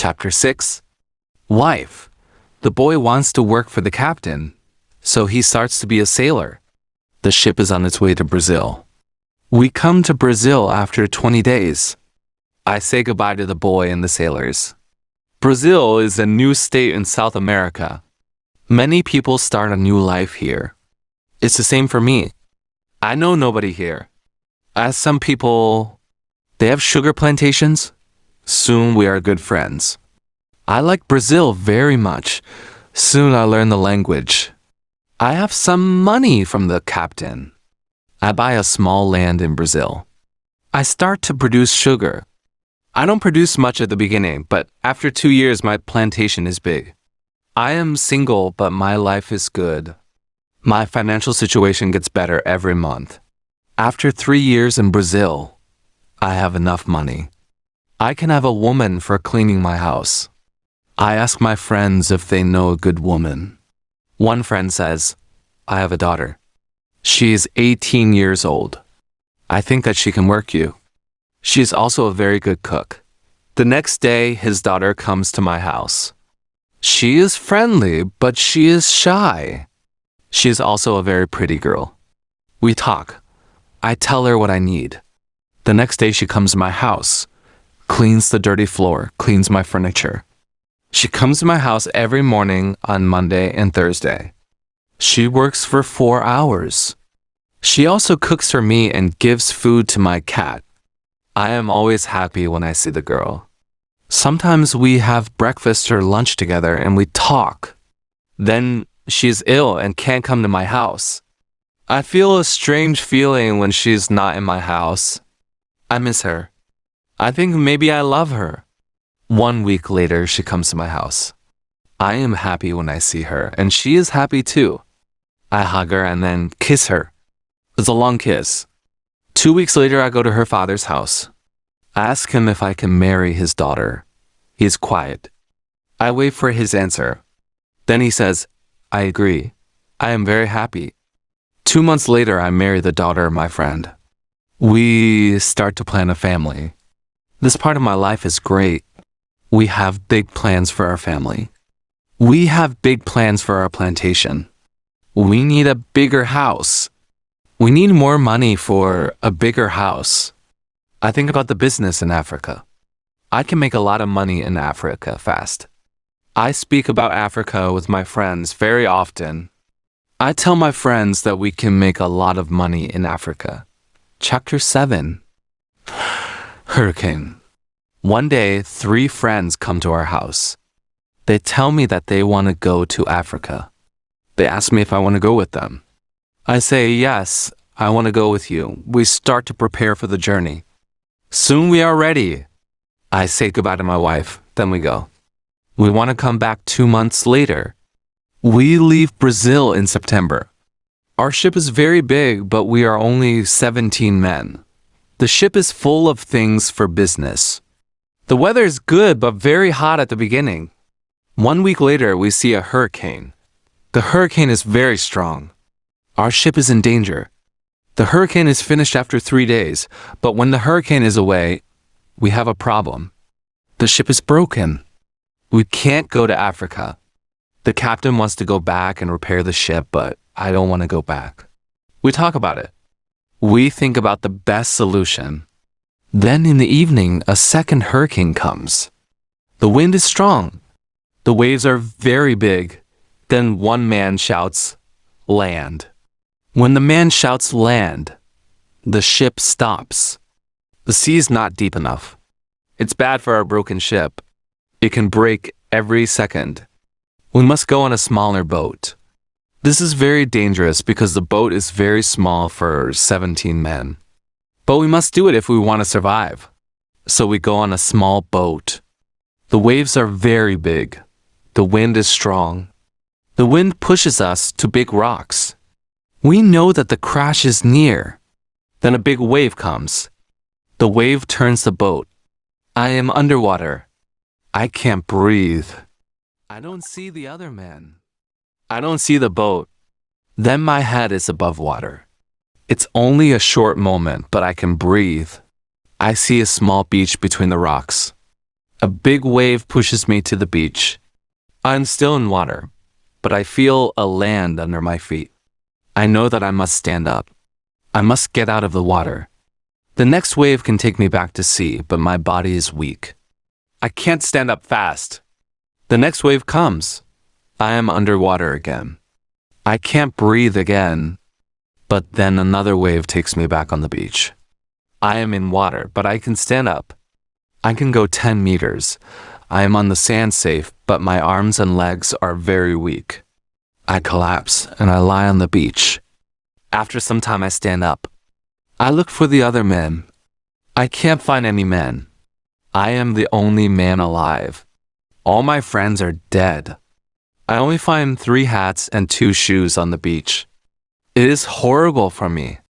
Chapter 6. Wife. The boy wants to work for the captain, so he starts to be a sailor. The ship is on its way to Brazil. We come to Brazil after 20 days. I say goodbye to the boy and the sailors. Brazil is a new state in South America. Many people start a new life here. It's the same for me. I know nobody here. As some people, they have sugar plantations. Soon we are good friends. I like Brazil very much. Soon I'll learn the language. I have some money from the captain. I buy a small land in Brazil. I start to produce sugar. I don't produce much at the beginning, but after 2 years my plantation is big. I am single, but my life is good. My financial situation gets better every month. After 3 years in Brazil, I have enough money. I can have a woman for cleaning my house. I ask my friends if they know a good woman. One friend says, I have a daughter. She is 18 years old. I think that she can work you. She is also a very good cook. The next day, his daughter comes to my house. She is friendly, but she is shy. She is also a very pretty girl. We talk. I tell her what I need. The next day she comes to my house, cleans the dirty floor, cleans my furniture. She comes to my house every morning on Monday and Thursday. She works for 4 hours. She also cooks for me and gives food to my cat. I am always happy when I see the girl. Sometimes we have breakfast or lunch together and we talk. Then she's ill and can't come to my house. I feel a strange feeling when she's not in my house. I miss her. I think maybe I love her. 1 week later, she comes to my house. I am happy when I see her, and she is happy too. I hug her and then kiss her. It's a long kiss. 2 weeks later, I go to her father's house. I ask him if I can marry his daughter. He is quiet. I wait for his answer. Then he says, I agree. I am very happy. 2 months later, I marry the daughter of my friend. We start to plan a family. This part of my life is great. We have big plans for our family. We have big plans for our plantation. We need a bigger house. We need more money for a bigger house. I think about the business in Africa. I can make a lot of money in Africa fast. I speak about Africa with my friends very often. I tell my friends that we can make a lot of money in Africa. Chapter 7. Hurricane. One day, 3 friends come to our house. They tell me that they want to go to Africa. They ask me if I want to go with them. I say, yes, I want to go with you. We start to prepare for the journey. Soon we are ready. I say goodbye to my wife, then we go. We want to come back 2 months later. We leave Brazil in September. Our ship is very big, but we are only 17 men. The ship is full of things for business. The weather is good, but very hot at the beginning. 1 week later, we see a hurricane. The hurricane is very strong. Our ship is in danger. The hurricane is finished after 3 days, but when the hurricane is away, we have a problem. The ship is broken. We can't go to Africa. The captain wants to go back and repair the ship, but I don't want to go back. We talk about it. We think about the best solution. Then in the evening, a second hurricane comes. The wind is strong. The waves are very big. Then one man shouts, land. When the man shouts land, the ship stops. The sea is not deep enough. It's bad for our broken ship. It can break every second. We must go on a smaller boat. This is very dangerous because the boat is very small for 17 men. But we must do it if we want to survive. So we go on a small boat. The waves are very big. The wind is strong. The wind pushes us to big rocks. We know that the crash is near. Then a big wave comes. The wave turns the boat. I am underwater. I can't breathe. I don't see the other men. I don't see the boat. Then my head is above water. It's only a short moment, but I can breathe. I see a small beach between the rocks. A big wave pushes me to the beach. I'm still in water, but I feel a land under my feet. I know that I must stand up. I must get out of the water. The next wave can take me back to sea, but my body is weak. I can't stand up fast. The next wave comes. I am underwater again. I can't breathe again. But then another wave takes me back on the beach. I am in water, but I can stand up. I can go 10 meters. I am on the sand safe, but my arms and legs are very weak. I collapse and I lie on the beach. After some time I stand up. I look for the other men. I can't find any men. I am the only man alive. All my friends are dead. I only find 3 hats and 2 shoes on the beach. It is horrible for me.